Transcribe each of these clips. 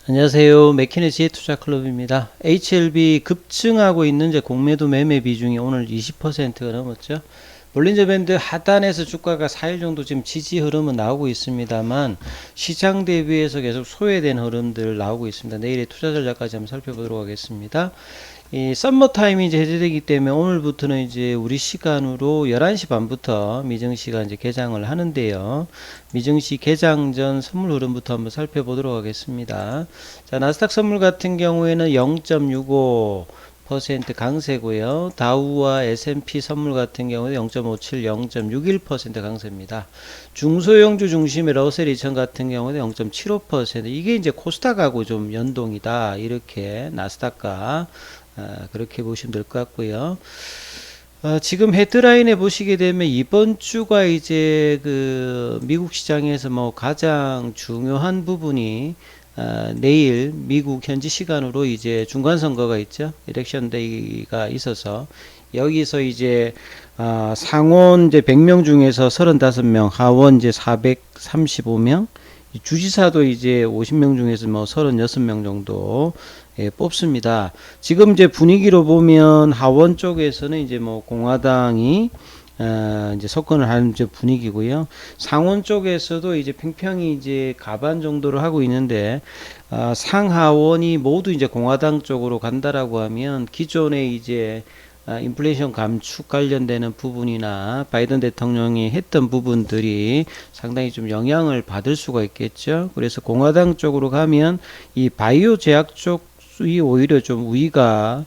안녕하세요. 맥키네지의 투자클럽입니다. HLB 급증하고 있는 이제 공매도 매매 비중이 오늘 20%가 넘었죠. 볼린저 밴드 하단에서 주가가 4일 정도 지금 지지 흐름은 나오고 있습니다만 시장 대비해서 계속 소외된 흐름들 나오고 있습니다. 내일의 투자 전략까지 한번 살펴보도록 하겠습니다. 이 썸머 타임이 이제 해제되기 때문에 오늘부터는 이제 우리 시간으로 11시 반부터 미증시가 이제 개장을 하는데요. 미증시 개장 전 선물 흐름부터 한번 살펴보도록 하겠습니다. 자, 나스닥 선물 같은 경우에는 0.65% 강세고요. 다우와 S&P 선물 같은 경우는 0.57, 0.61% 강세입니다. 중소형주 중심의 러셀 2000 같은 경우는 0.75%. 이게 이제 코스닥하고 좀 연동이다. 이렇게 나스닥과 그렇게 보시면 될 것 같고요. 지금 헤드라인에 보시게 되면 이번 주가 이제 그 미국 시장에서 뭐 가장 중요한 부분이 내일 미국 현지 시간으로 이제 중간 선거가 있죠. 일렉션 데이가 있어서 여기서 이제 상원 이제 100명 중에서 35명, 하원 이제 435명, 주지사도 이제 50명 중에서 뭐 36명 정도 뽑습니다. 지금 이제 분위기로 보면 하원 쪽에서는 이제 뭐 공화당이 이제 석권을 하는 이제 분위기고요. 상원 쪽에서도 이제 팽팽히 이제 가반 정도를 하고 있는데 상하원이 모두 이제 공화당 쪽으로 간다라고 하면 기존에 이제 인플레이션 감축 관련되는 부분이나 바이든 대통령이 했던 부분들이 상당히 좀 영향을 받을 수가 있겠죠. 그래서 공화당 쪽으로 가면 이 바이오 제약 쪽이 오히려 좀 우위가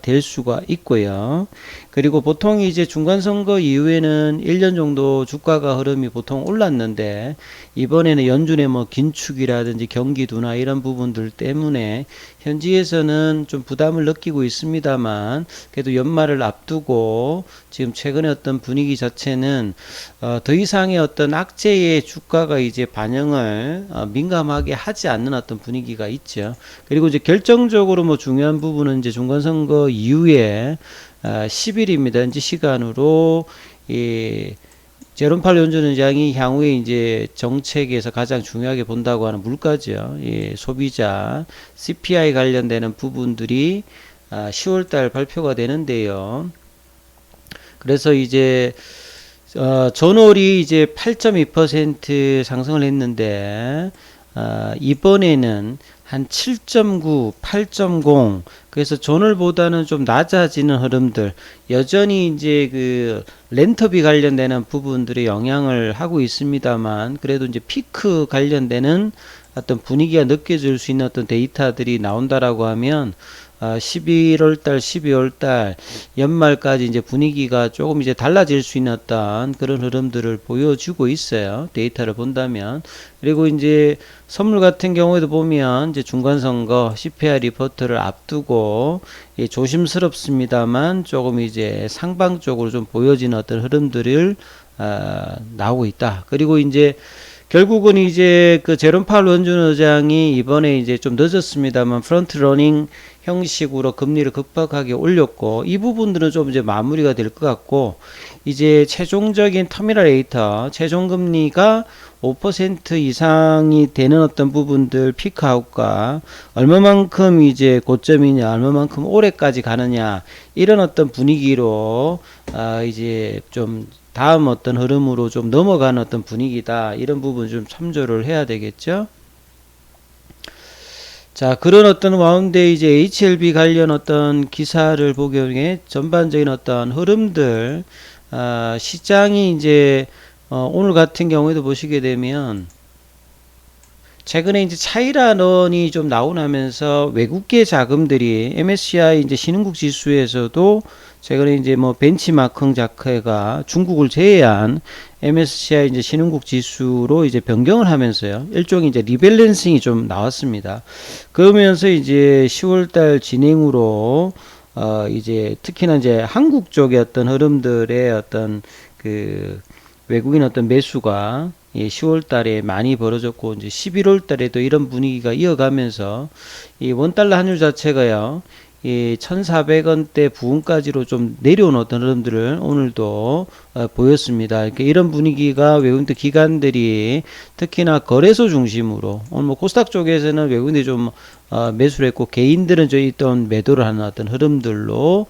될 수가 있고요. 그리고 보통 이제 중간선거 이후에는 1년 정도 주가가 흐름이 보통 올랐는데 이번에는 연준의 뭐 긴축이라든지 경기 둔화 이런 부분들 때문에 현지에서는 좀 부담을 느끼고 있습니다만 그래도 연말을 앞두고 지금 최근에 어떤 분위기 자체는 더 이상의 어떤 악재의 주가가 이제 반영을 민감하게 하지 않는 어떤 분위기가 있죠. 그리고 이제 결정적으로 뭐 중요한 부분은 이제 중간선거 이후에 10일입니다. 현지 시간으로 이 제롬 팔 연준의장이 향후에 이제 정책에서 가장 중요하게 본다고 하는 물가죠. 예, 소비자 CPI 관련되는 부분들이 10월달 발표가 되는데요. 그래서 이제 전월이 이제 8.2% 상승을 했는데 이번에는 한 7.9, 8.0 그래서 전월보다는 좀 낮아지는 흐름들 여전히 이제 그 렌터비 관련되는 부분들이 영향을 하고 있습니다만 그래도 이제 피크 관련되는 어떤 분위기가 느껴질 수 있는 어떤 데이터들이 나온다라고 하면 11월 달, 12월 달 연말까지 이제 분위기가 조금 이제 달라질 수 있는 어떤 그런 흐름들을 보여주고 있어요. 데이터를 본다면. 그리고 이제 선물 같은 경우에도 보면 이제 중간선거 CPI 리포트를 앞두고 조심스럽습니다만 조금 이제 상방적으로 좀 보여지는 어떤 흐름들을 나오고 있다. 그리고 이제 결국은 이제 그 제롬 파월 연준 의장이 이번에 이제 좀 늦었습니다만 프런트 러닝 형식으로 금리를 급박하게 올렸고 이 부분들은 좀 이제 마무리가 될 것 같고 이제 최종적인 터미널 레이터 최종 금리가 5% 이상이 되는 어떤 부분들 피크아웃과 얼마만큼 이제 고점이냐 얼마만큼 올해까지 가느냐 이런 어떤 분위기로 이제 좀 다음 어떤 흐름으로 좀 넘어가는 어떤 분위기다. 이런 부분 좀 참조를 해야 되겠죠. 자, 그런 어떤 가운데 이제 HLB 관련 어떤 기사를 보기에 전반적인 어떤 흐름들, 시장이 이제, 오늘 같은 경우에도 보시게 되면, 최근에 이제 차이라런이 좀 나오면서 외국계 자금들이 MSCI 이제 신흥국 지수에서도 최근에 이제 뭐 벤치마킹 자체가 중국을 제외한 MSCI 이제 신흥국 지수로 이제 변경을 하면서요. 일종의 이제 리밸런싱이 좀 나왔습니다. 그러면서 이제 10월달 진행으로 이제 특히나 이제 한국 쪽의 어떤 흐름들의 어떤 그 외국인 어떤 매수가 10월 달에 많이 벌어졌고 이제 11월 달에도 이런 분위기가 이어가면서 이 원달러 환율 자체가요. 이 1,400원대 부근까지로 좀 내려온 어떤 흐름들을 오늘도 보였습니다. 이런 분위기가 외국인 기관들이 특히나 거래소 중심으로 오늘 뭐 코스닥 쪽에서는 외국인들이 좀 매수를 했고 개인들은 저희 또 매도를 하는 어떤 흐름들로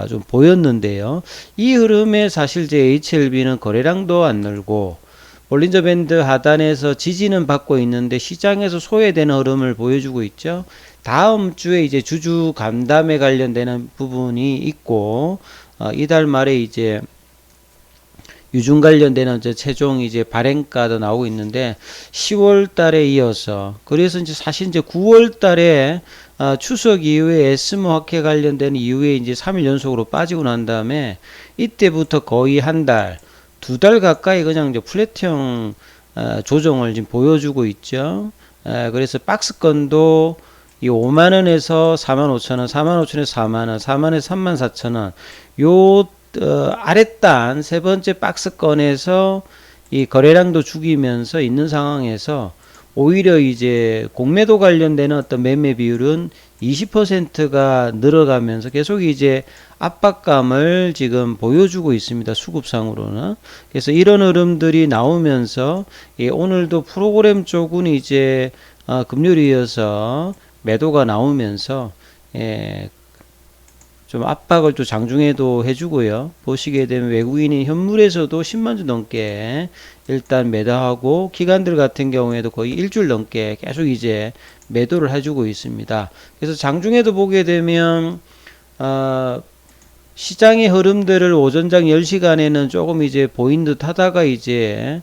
좀 보였는데요. 이 흐름에 사실 제 HLB는 거래량도 안 늘고 볼린저 밴드 하단에서 지지는 받고 있는데 시장에서 소외되는 흐름을 보여주고 있죠. 다음 주에 이제 주주 간담회 관련되는 부분이 있고 이달 말에 이제 유중 관련되는 이제 최종 이제 발행가도 나오고 있는데 10월 달에 이어서 그래서 이제 사실 이제 9월 달에 추석 이후에 에스모 학회 관련된 이후에 이제 3일 연속으로 빠지고 난 다음에 이때부터 거의 한 달, 두 달 가까이 그냥 이제 플랫형 조정을 지금 보여주고 있죠. 그래서 박스권도 이 5만원에서 45,000원, 45,000원에서 4만원, 4만원에서 34,000원, 요, 아랫단 세 번째 박스권에서 이 거래량도 죽이면서 있는 상황에서 오히려 이제 공매도 관련되는 어떤 매매 비율은 20%가 늘어가면서 계속 이제 압박감을 지금 보여주고 있습니다. 수급상으로는. 그래서 이런 흐름들이 나오면서 오늘도 프로그램 쪽은 이제 금요일에 이어서 매도가 나오면서 좀 압박을 또 장중에도 해주고요. 보시게 되면 외국인이 현물에서도 10만 주 넘게 일단 매도하고 기관들 같은 경우에도 거의 일주일 넘게 계속 이제 매도를 해주고 있습니다. 그래서 장중에도 보게 되면 시장의 흐름들을 오전장 10시간에는 조금 이제 보인 듯 하다가 이제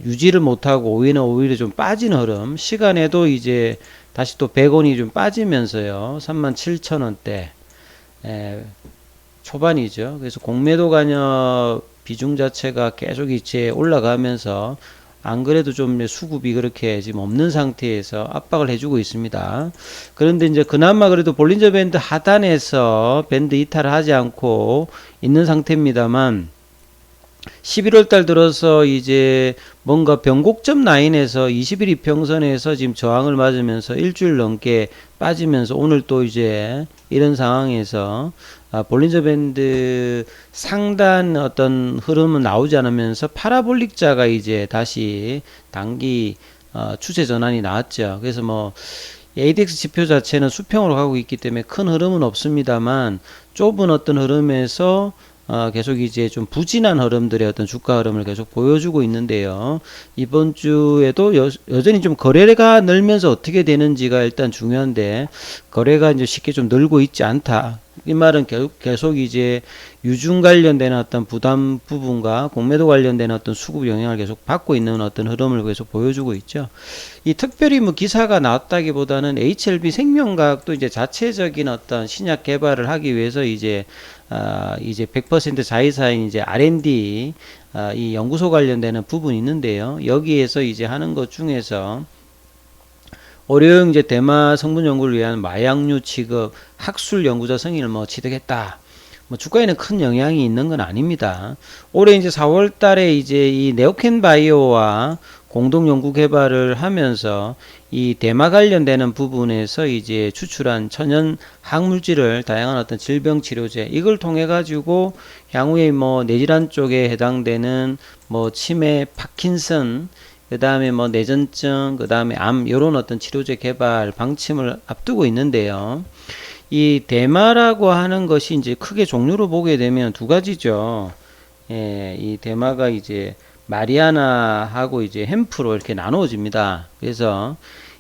유지를 못하고 오히려 좀 빠진 흐름, 시간에도 이제 다시 또 100원이 좀 빠지면서요. 37,000원대 초반이죠. 그래서 공매도 관여 비중 자체가 계속 이제 올라가면서 안 그래도 좀 수급이 그렇게 지금 없는 상태에서 압박을 해주고 있습니다. 그런데 이제 그나마 그래도 볼린저 밴드 하단에서 밴드 이탈을 하지 않고 있는 상태입니다만 11월 달 들어서 이제 뭔가 변곡점 라인에서 21 이평선에서 지금 저항을 맞으면서 일주일 넘게 빠지면서 오늘 또 이제 이런 상황에서 볼린저 밴드 상단 어떤 흐름은 나오지 않으면서 파라볼릭자가 이제 다시 단기 추세 전환이 나왔죠. 그래서 뭐 ADX 지표 자체는 수평으로 가고 있기 때문에 큰 흐름은 없습니다만 좁은 어떤 흐름에서 계속 이제 좀 부진한 흐름들의 어떤 주가 흐름을 계속 보여주고 있는데요. 이번 주에도 여전히 좀 거래가 늘면서 어떻게 되는지가 일단 중요한데 거래가 이제 쉽게 좀 늘고 있지 않다. 이 말은 계속 이제 유중 관련된 어떤 부담 부분과 공매도 관련된 어떤 수급 영향을 계속 받고 있는 어떤 흐름을 계속 보여주고 있죠. 이 특별히 뭐 기사가 나왔다기보다는 HLB 생명과학도 이제 자체적인 어떤 신약 개발을 하기 위해서 이제 100% 자회사인 이제 R&D 이 연구소 관련되는 부분이 있는데요. 여기에서 이제 하는 것 중에서 의료용 이제 대마 성분 연구를 위한 마약류 취급 학술 연구자 승인을 뭐 취득했다. 뭐 주가에는 큰 영향이 있는 건 아닙니다. 올해 이제 4월 달에 이제 이 네오켄 바이오와 공동 연구 개발을 하면서 이 대마 관련되는 부분에서 이제 추출한 천연 항물질을 다양한 어떤 질병 치료제 이걸 통해 가지고 향후에 뭐 뇌질환 쪽에 해당되는 뭐 치매, 파킨슨 그 다음에 뭐 뇌전증, 그 다음에 암, 요런 어떤 치료제 개발 방침을 앞두고 있는데요. 이 대마라고 하는 것이 이제 크게 종류로 보게 되면 두 가지죠. 이 대마가 이제 마리아나하고 이제 햄프로 이렇게 나누어집니다. 그래서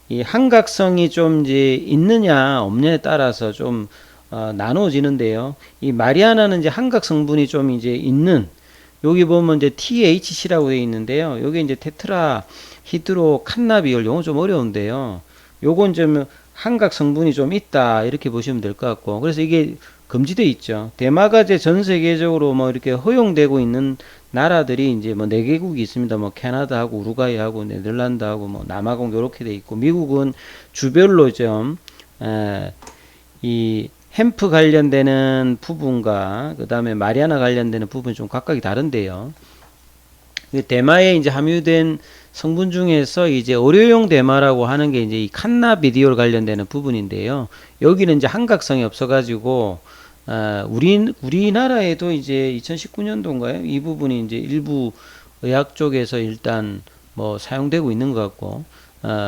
이 한각성이 좀 이제 있느냐 없느냐에 따라서 좀 나누어지는데요. 이 마리아나는 이제 한각 성분이 좀 이제 있는 여기 보면 이제 THC라고 되어 있는데요. 여기 이제 테트라 히드로 칸나비올 용어 좀 어려운데요. 요건 좀 한각 성분이 좀 있다 이렇게 보시면 될 것 같고 그래서 이게 금지돼 있죠. 대마가 이제 전 세계적으로 뭐 이렇게 허용되고 있는 나라들이 이제 뭐 4개국이 있습니다. 뭐 캐나다하고 우루과이하고 네덜란드하고 뭐 남아공 이렇게 돼 있고 미국은 주별로 좀 이 햄프 관련되는 부분과 그 다음에 마리아나 관련되는 부분이 좀 각각이 다른데요. 대마에 이제 함유된 성분 중에서 이제 의료용 대마라고 하는 게 이제 이 칸나비디올 관련되는 부분인데요. 여기는 이제 한각성이 없어가지고 우리나라에도 이제 2019년도인가요? 이 부분이 이제 일부 의학 쪽에서 일단 뭐 사용되고 있는 것 같고,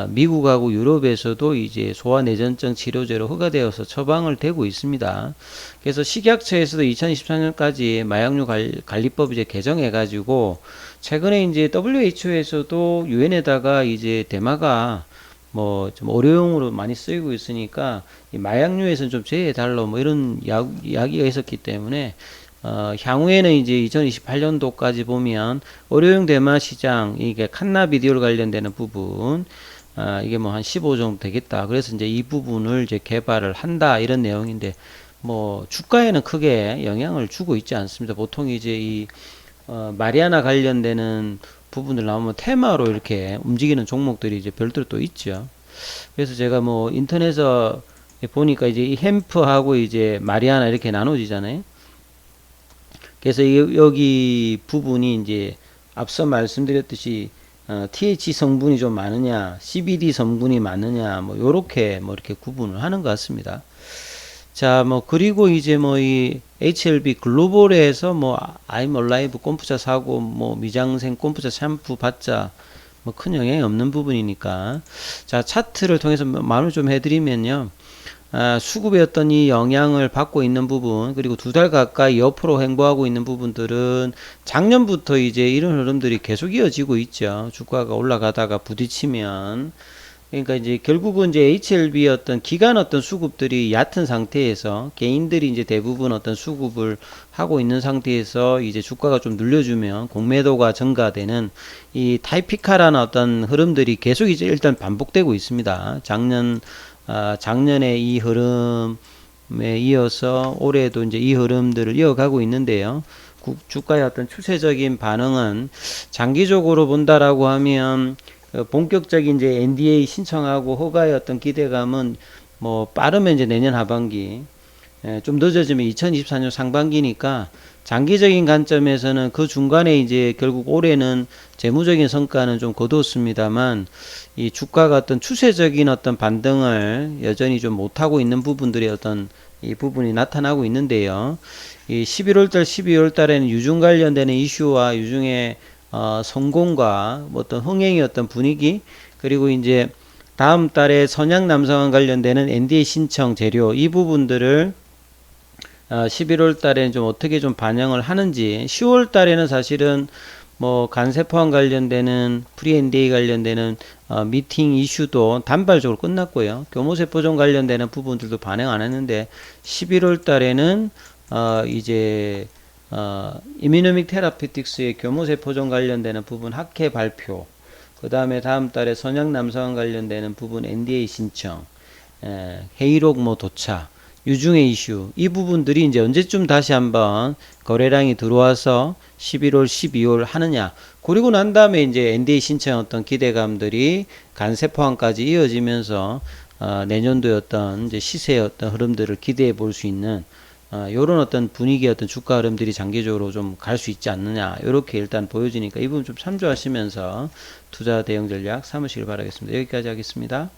미국하고 유럽에서도 이제 소아내전증 치료제로 허가되어서 처방을 되고 있습니다. 그래서 식약처에서도 2024년까지 마약류 관리법 이제 개정해가지고 최근에 이제 WHO에서도 유엔에다가 이제 대마가 뭐 좀 의료용으로 많이 쓰이고 있으니까 이 마약류에서는 좀 제외해달라 뭐 이런 이야기가 있었기 때문에 향후에는 이제 2028년도까지 보면 의료용 대마 시장 이게 칸나비디올 관련되는 부분 이게 뭐 한 15 정도 되겠다. 그래서 이제 이 부분을 이제 개발을 한다 이런 내용인데 뭐 주가에는 크게 영향을 주고 있지 않습니다. 보통 이제 이 마리아나 관련되는 부분들 나오면 테마로 이렇게 움직이는 종목들이 이제 별도로 또 있죠. 그래서 제가 뭐 인터넷에 보니까 이제 이 햄프하고 이제 마리아나 이렇게 나눠지잖아요. 그래서 여기 부분이 이제 앞서 말씀드렸듯이 THC 성분이 좀 많으냐, CBD 성분이 많으냐, 뭐 요렇게 뭐 이렇게 구분을 하는 것 같습니다. 자, 뭐 그리고 이제 뭐 이 HLB 글로벌에서 뭐 아임얼라이브 꼼프차 사고 뭐 미장생 꼼프차 샴푸 받자 뭐 큰 영향이 없는 부분이니까 자 차트를 통해서 말을 좀 해드리면요. 수급의 어떤 이 영향을 받고 있는 부분 그리고 두 달 가까이 옆으로 횡보하고 있는 부분들은 작년부터 이제 이런 흐름들이 계속 이어지고 있죠. 주가가 올라가다가 부딪히면 그러니까 이제 결국은 이제 HLB 어떤 기간 어떤 수급들이 얕은 상태에서 개인들이 이제 대부분 어떤 수급을 하고 있는 상태에서 이제 주가가 좀 눌려주면 공매도가 증가되는 이 타이피카라는 어떤 흐름들이 계속 이제 일단 반복되고 있습니다. 작년에 이 흐름에 이어서 올해도 이제 이 흐름들을 이어가고 있는데요. 주가의 어떤 추세적인 반응은 장기적으로 본다라고 하면 본격적인 이제 NDA 신청하고 허가의 어떤 기대감은 뭐 빠르면 이제 내년 하반기, 좀 늦어지면 2024년 상반기니까 장기적인 관점에서는 그 중간에 이제 결국 올해는 재무적인 성과는 좀 거두었습니다만 이 주가가 어떤 추세적인 어떤 반등을 여전히 좀 못하고 있는 부분들이 어떤 이 부분이 나타나고 있는데요. 이 11월달, 12월달에는 유중 관련되는 이슈와 유중의 성공과 어떤 흥행의 어떤 분위기 그리고 이제 다음 달에 선양 남성화 관련되는 NDA 신청 재료 이 부분들을 11월 달에는 좀 어떻게 좀 반영을 하는지 10월 달에는 사실은 뭐 간세포항 관련되는 프리 NDA 관련되는 미팅 이슈도 단발적으로 끝났고요. 교모세포종 관련되는 부분들도 반영 안 했는데 11월 달에는 이제 이뮤노믹 테라피틱스의 교모세포종 관련되는 부분 학회 발표 그 다음에 다음 달에 선양남성환 관련되는 부분 NDA 신청 회의록 뭐 도착 유중의 이슈 이 부분들이 이제 언제쯤 다시 한번 거래량이 들어와서 11월 12월 하느냐 그리고 난 다음에 이제 NDA 신청 어떤 기대감들이 간세포항까지 이어지면서 내년도의 어떤 이제 시세의 어떤 흐름들을 기대해 볼 수 있는 요런 어떤 분위기의 어떤 주가 흐름들이 장기적으로 좀 갈 수 있지 않느냐 이렇게 일단 보여지니까 이 부분 좀 참조하시면서 투자 대응 전략 삼으시길 바라겠습니다. 여기까지 하겠습니다.